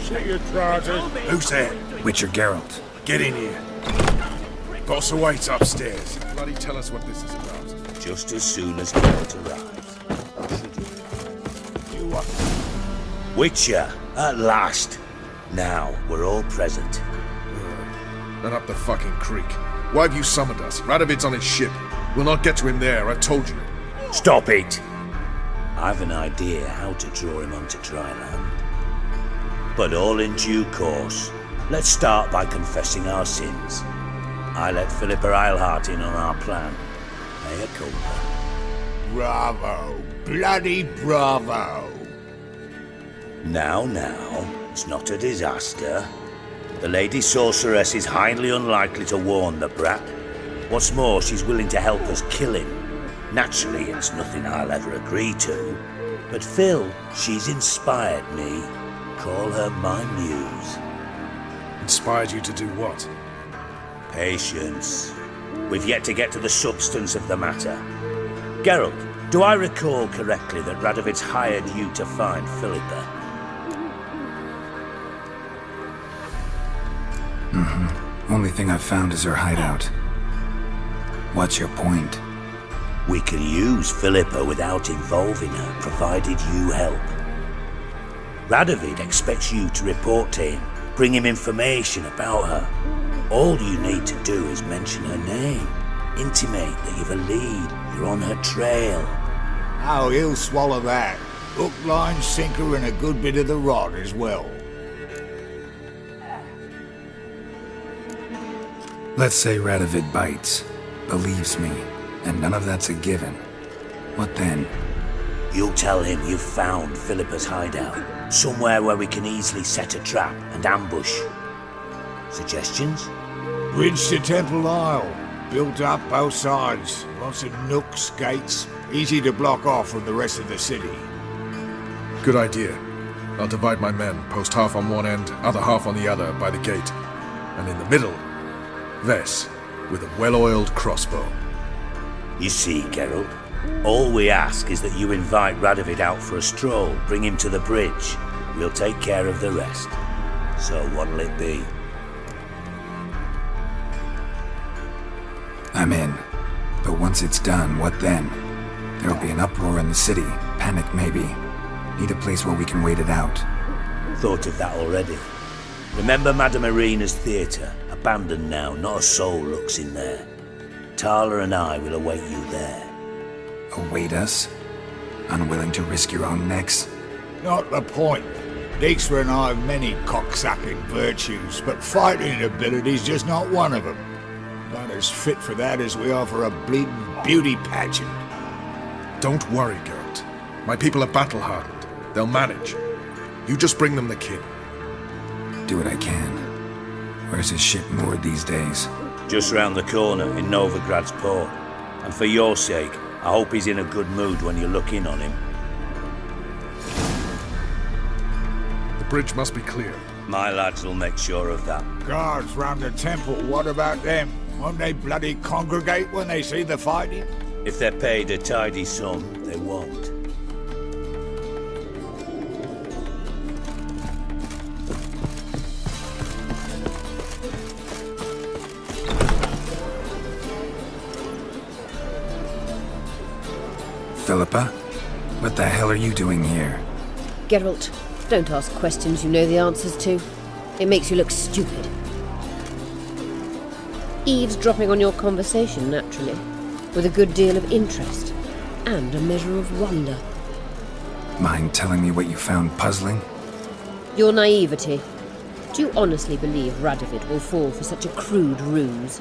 Shut your trousers. Who's there? Witcher Geralt. Get in here. Boss awaits upstairs. Bloody tell us what this is about. Just as soon as Geralt arrives. You are... Witcher, at last. Now, we're all present. Run up the fucking creek. Why have you summoned us? Radovid's on his ship. We'll not get to him there, I've told you. Stop it! I've an idea how to draw him onto dry land. But all in due course. Let's start by confessing our sins. I let Philippa Eilhart in on our plan. Mea culpa. Bravo. Bloody bravo. Now, it's not a disaster. The Lady Sorceress is highly unlikely to warn the brat. What's more, she's willing to help us kill him. Naturally, it's nothing I'll ever agree to. But Phil, she's inspired me. Call her my muse. Inspired you to do what? Patience. We've yet to get to the substance of the matter. Geralt, do I recall correctly that Radovid's hired you to find Philippa? Only thing I've found is her hideout. What's your point? We can use Philippa without involving her, provided you help. Radovid expects you to report to him, bring him information about her. All you need to do is mention her name, intimate that you've a lead, you're on her trail. Oh, he'll swallow that. Hook, line, sinker, and a good bit of the rod as well. Let's say Radovid bites, believes me, and none of that's a given. What then? You'll tell him you've found Philippa's hideout, somewhere where we can easily set a trap and ambush. Suggestions? Bridge to Temple Isle. Built up both sides. Lots of nooks, gates. Easy to block off from the rest of the city. Good idea. I'll divide my men, post half on one end, other half on the other, by the gate. And in the middle, Ves, with a well-oiled crossbow. You see, Geralt, all we ask is that you invite Radovid out for a stroll, bring him to the bridge. We'll take care of the rest. So what'll it be? I'm in. But once it's done, what then? There'll be an uproar in the city. Panic, maybe. Need a place where we can wait it out. Thought of that already. Remember Madame Irina's theatre? Abandoned now, not a soul looks in there. Tala and I will await you there. Await us? Unwilling to risk your own necks? Not the point. Dijkstra and I have many cocksucking virtues, but fighting ability's just not one of them. Not as fit for that as we are for a bleeding beauty pageant. Don't worry, Geralt. My people are battle-hardened. They'll manage. You just bring them the king. Do what I can. Where's his ship moored these days? Just round the corner in Novigrad's port. And for your sake, I hope he's in a good mood when you look in on him. The bridge must be clear. My lads will make sure of that. Guards round the temple, what about them? Won't they bloody congregate when they see the fighting? If they're paid a tidy sum, they won't. Philippa? What the hell are you doing here? Geralt, don't ask questions you know the answers to. It makes you look stupid. Eavesdropping on your conversation, naturally, with a good deal of interest, and a measure of wonder. Mind telling me what you found puzzling? Your naivety. Do you honestly believe Radovid will fall for such a crude ruse?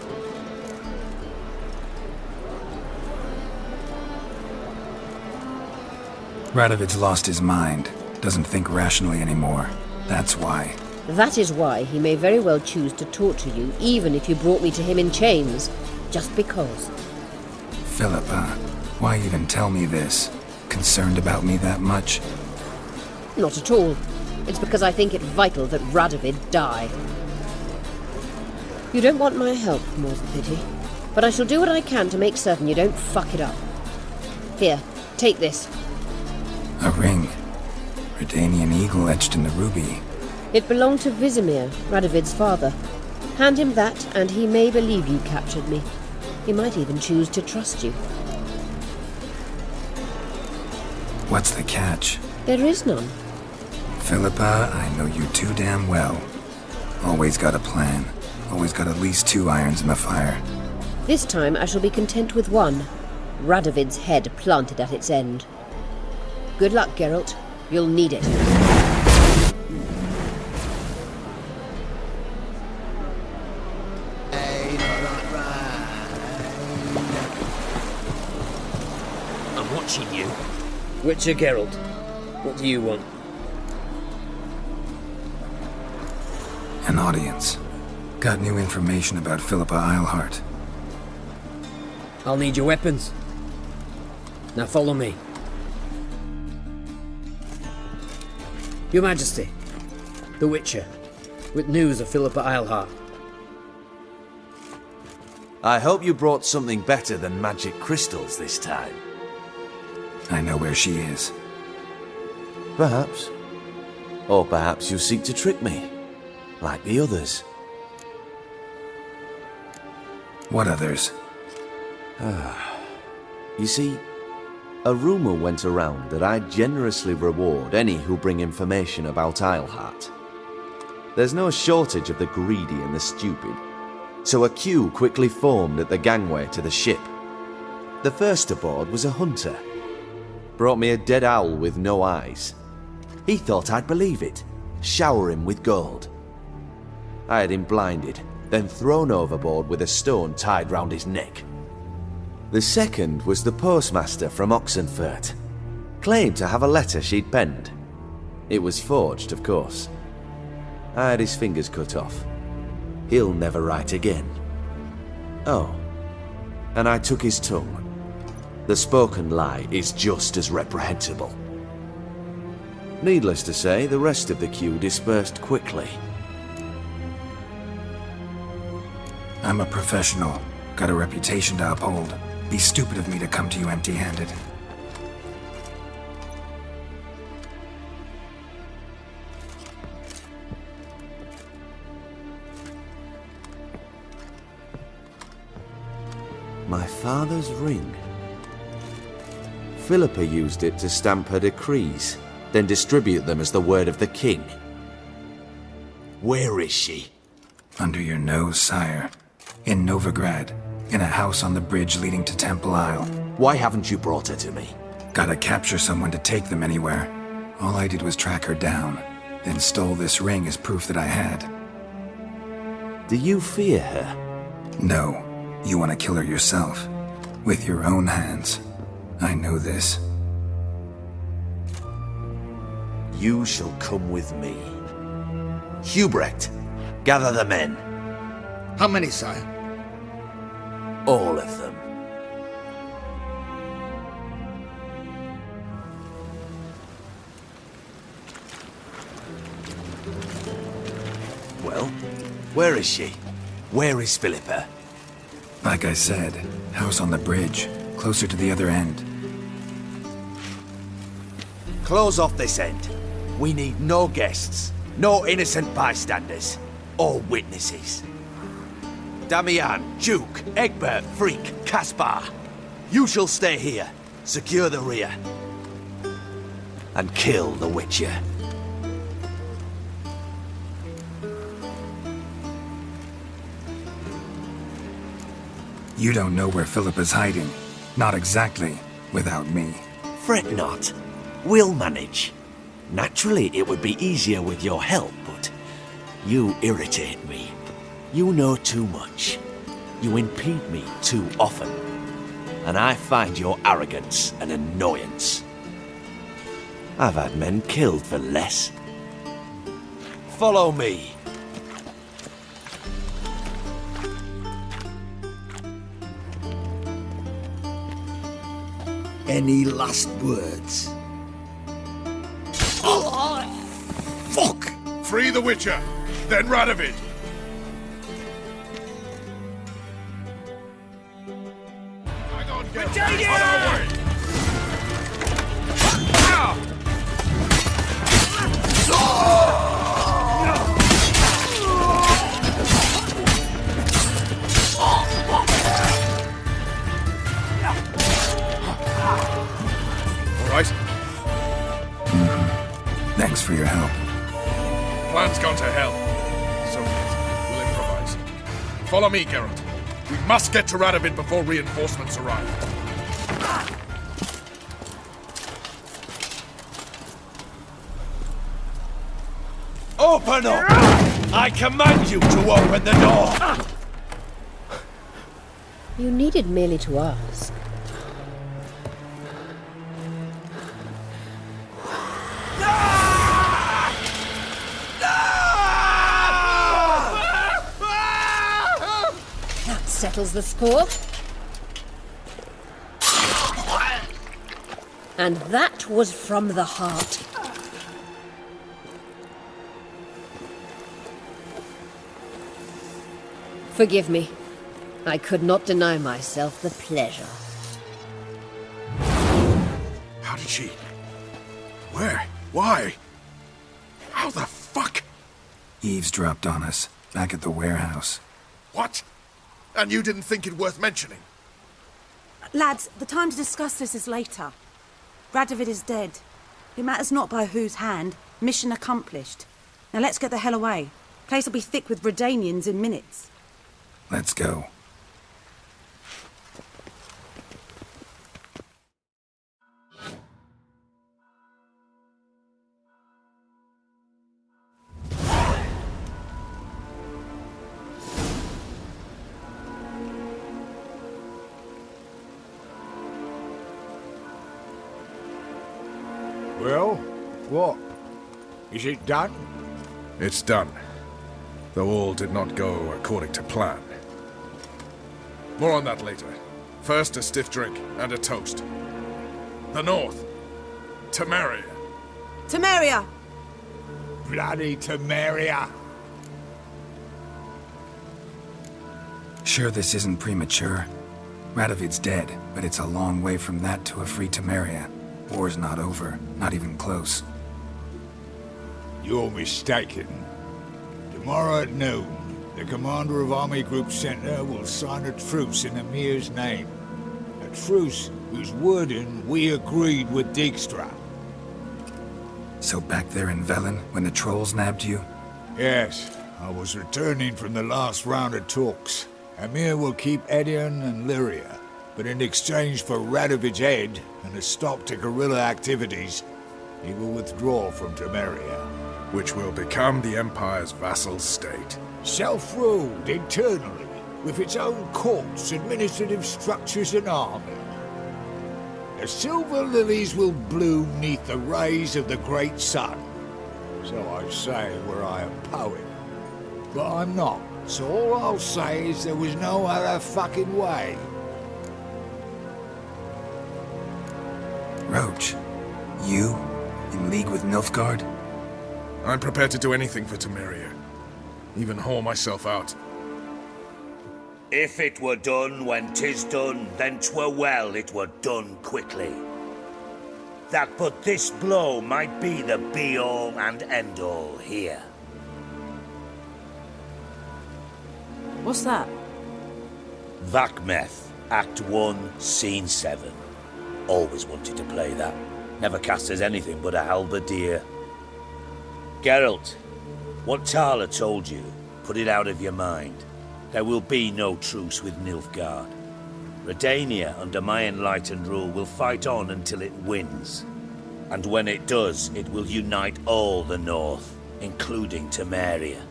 Radovid's lost his mind. Doesn't think rationally anymore. That's why. That is why he may very well choose to torture you, even if you brought me to him in chains. Just because. Philippa, why even tell me this? Concerned about me that much? Not at all. It's because I think it vital that Radovid die. You don't want my help, more's the pity. But I shall do what I can to make certain you don't fuck it up. Here, take this. A ring. Redanian eagle etched in the ruby. It belonged to Vizimir, Radovid's father. Hand him that, and he may believe you captured me. He might even choose to trust you. What's the catch? There is none. Philippa, I know you too damn well. Always got a plan. Always got at least 2 irons in the fire. This time I shall be content with one. Radovid's head planted at its end. Good luck, Geralt. You'll need it. I'm watching you. Witcher Geralt, what do you want? An audience. Got new information about Philippa Eilhart. I'll need your weapons. Now follow me. Your Majesty, the Witcher, with news of Philippa Eilhart. I hope you brought something better than magic crystals this time. I know where she is. Perhaps. Or perhaps you seek to trick me, like the others. What others? You see, a rumor went around that I generously reward any who bring information about Eilhart. There's no shortage of the greedy and the stupid, so a queue quickly formed at the gangway to the ship. The first aboard was a hunter. Brought me a dead owl with no eyes. He thought I'd believe it, shower him with gold. I had him blinded, then thrown overboard with a stone tied round his neck. The second was the postmaster from Oxenfurt. Claimed to have a letter she'd penned. It was forged, of course. I had his fingers cut off. He'll never write again. Oh, and I took his tongue. The spoken lie is just as reprehensible. Needless to say, the rest of the queue dispersed quickly. I'm a professional. Got a reputation to uphold. Be stupid of me to come to you empty-handed. My father's ring. Philippa used it to stamp her decrees, then distribute them as the word of the king. Where is she? Under your nose, sire. In Novigrad. In a house on the bridge leading to Temple Isle. Why haven't you brought her to me? Gotta capture someone to take them anywhere. All I did was track her down, then stole this ring as proof that I had. Do you fear her? No. You want to kill her yourself. With your own hands. I know this. You shall come with me. Hubrecht, gather the men. How many, sire? All of them. Well, where is she? Where is Philippa? Like I said, house on the bridge, closer to the other end. Close off this end. We need no guests, no innocent bystanders, or witnesses. Damian, Duke, Egbert, Freak, Caspar. You shall stay here, secure the rear, and kill the Witcher. You don't know where Philippa's hiding. Not exactly, without me. Fret not. We'll manage. Naturally, it would be easier with your help, but you irritate me. You know too much. You impede me too often. And I find your arrogance an annoyance. I've had men killed for less. Follow me. Any last words? Fuck! Free the Witcher, then Radovid. Hang on, get on our way. plan's gone to hell. So be it. We'll improvise. Follow me, Geralt. We must get to Radovid before reinforcements arrive. Open up! I command you to open the door! You needed merely to ask. That settles the score. And that was from the heart. Forgive me. I could not deny myself the pleasure. How did she... Where? Why? How the fuck? Eavesdropped on us, back at the warehouse. What? And you didn't think it worth mentioning? Lads, the time to discuss this is later. Radovid is dead. It matters not by whose hand. Mission accomplished. Now let's get the hell away. Place will be thick with Redanians in minutes. Let's go. Well, what? Is it done? It's done. Though all did not go according to plan. More on that later. First, a stiff drink and a toast. The North. Temeria. Temeria! Bloody Temeria! Sure this isn't premature? Radovid's dead, but it's a long way from that to a free Temeria. War's not over, not even close. You're mistaken. Tomorrow at noon, the commander of Army Group Center will sign a truce in Emir's name. A truce whose wording we agreed with Dijkstra. So back there in Velen, when the trolls nabbed you? Yes, I was returning from the last round of talks. Emir will keep Edion and Lyria, but in exchange for Radovid's head and a stop to guerrilla activities, he will withdraw from Temeria. Which will become the Empire's vassal state. Self-ruled internally, with its own courts, administrative structures and army. The silver lilies will bloom neath the rays of the great sun. So I say were I a poet. But I'm not, so all I'll say is there was no other fucking way. Roach, you? In league with Nilfgaard? I'm prepared to do anything for Temeria. Even haul myself out. If it were done when 'tis done, then 'twere well it were done quickly. That but this blow might be the be-all and end-all here. What's that? Vakmeth, Act 1, Scene 7. Always wanted to play that. Never cast as anything but a halberdier. Geralt, what Tala told you, put it out of your mind. There will be no truce with Nilfgaard. Redania, under my enlightened rule, will fight on until it wins. And when it does, it will unite all the North, including Temeria.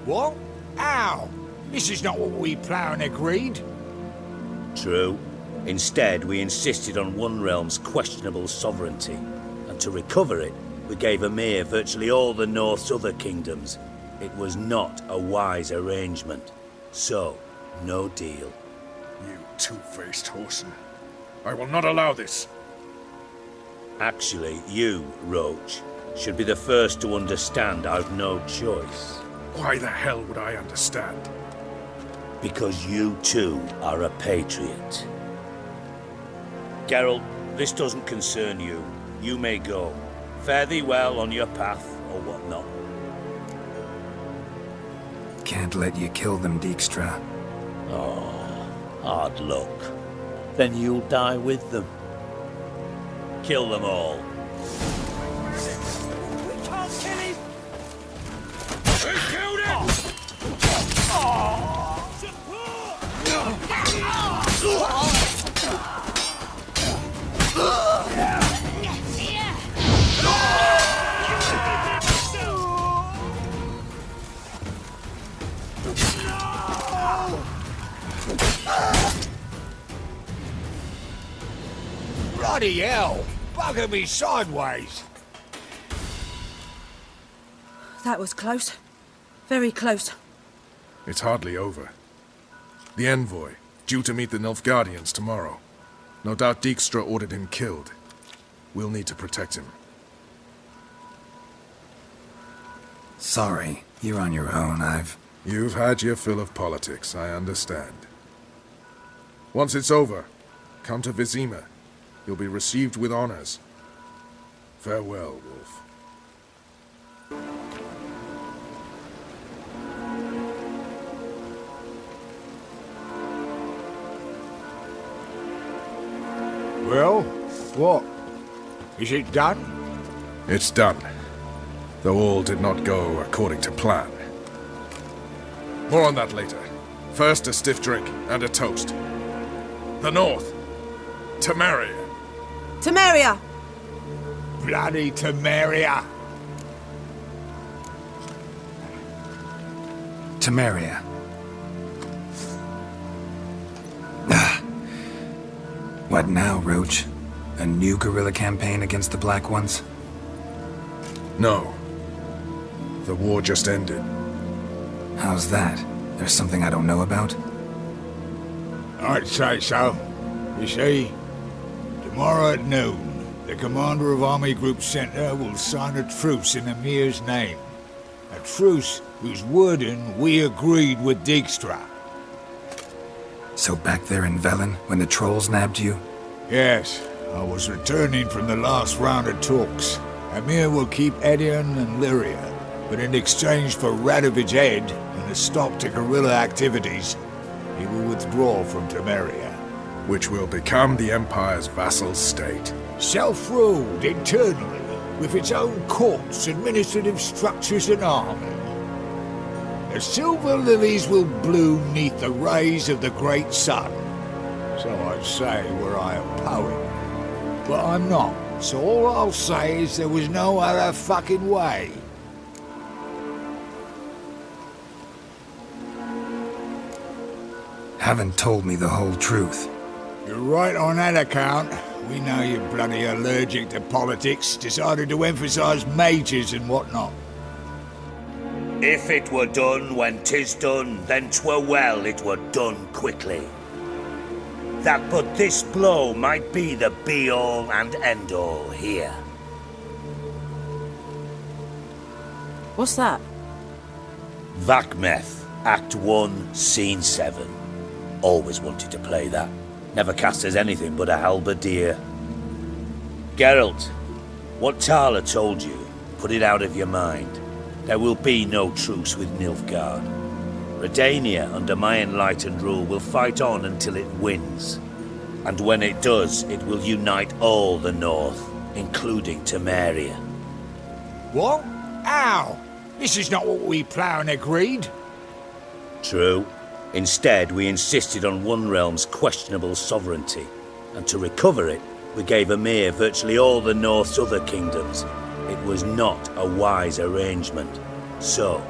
What? How? This is not what we planned and agreed. True. Instead, we insisted on one realm's questionable sovereignty, and to recover it, we gave Emir virtually all the North's other kingdoms. It was not a wise arrangement. So, no deal. You two-faced whoreson. I will not allow this. Actually, you, Roach, should be the first to understand I've no choice. Why the hell would I understand? Because you too are a patriot. Geralt, this doesn't concern you. You may go. Fare thee well on your path, or whatnot. Can't let you kill them, Dijkstra. Oh, hard luck. Then you'll die with them. Kill them all. We can't kill him! Bloody hell! Bugger me sideways! That was close. Very close. It's hardly over. The envoy, due to meet the Nilfgaardians tomorrow. No doubt Dijkstra ordered him killed. We'll need to protect him. Sorry, you're on your own. You've had your fill of politics, I understand. Once it's over, come to Vizima. You'll be received with honors. Farewell, Wolf. Well, what? Is it done? It's done. Though all did not go according to plan. More on that later. First, a stiff drink and a toast. The North. Temeria. Temeria! Bloody Temeria! Temeria. What now, Roach? A new guerrilla campaign against the Black Ones? No. The war just ended. How's that? There's something I don't know about? I'd say so. You see, tomorrow at noon, the commander of Army Group Center will sign a truce in Emir's name. A truce whose wording we agreed with Dijkstra. So back there in Velen, when the trolls nabbed you? Yes, I was returning from the last round of talks. Emir will keep Edion and Lyria, but in exchange for Radovid's head and a stop to guerrilla activities, he will withdraw from Temeria. Which will become the Empire's vassal state. Self-ruled internally, with its own courts, administrative structures and army. The silver lilies will bloom neath the rays of the great sun. So I'd say were I a poet. But I'm not, so all I'll say is there was no other fucking way. Haven't told me the whole truth. You're right on that account. We know you're bloody allergic to politics, decided to emphasize majors and whatnot. If it were done when 'tis done, then 'twere well it were done quickly. That but this blow might be the be-all and end-all here. What's that? Vakmeth, Act 1, Scene 7. Always wanted to play that. Never cast as anything but a halberdier. Geralt, what Tala told you, put it out of your mind. There will be no truce with Nilfgaard. Redania, under my enlightened rule, will fight on until it wins. And when it does, it will unite all the North, including Temeria. What? How? This is not what we Plough agreed. True. Instead, we insisted on one realm's questionable sovereignty, and to recover it, we gave Emir virtually all the North's other kingdoms. It was not a wise arrangement. So,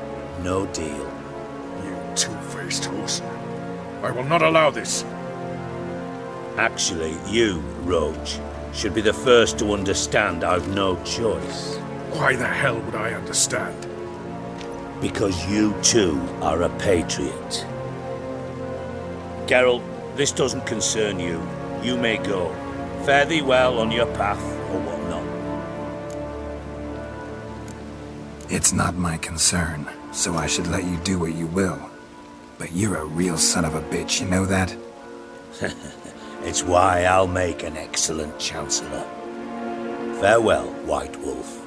no deal. You two-faced host. I will not allow this. Actually, you, Roach, should be the first to understand I've no choice. Why the hell would I understand? Because you too are a patriot. Geralt, this doesn't concern you. You may go. Fare thee well on your path, or whatnot. It's not my concern, so I should let you do what you will. But you're a real son of a bitch, you know that? It's why I'll make an excellent chancellor. Farewell, White Wolf.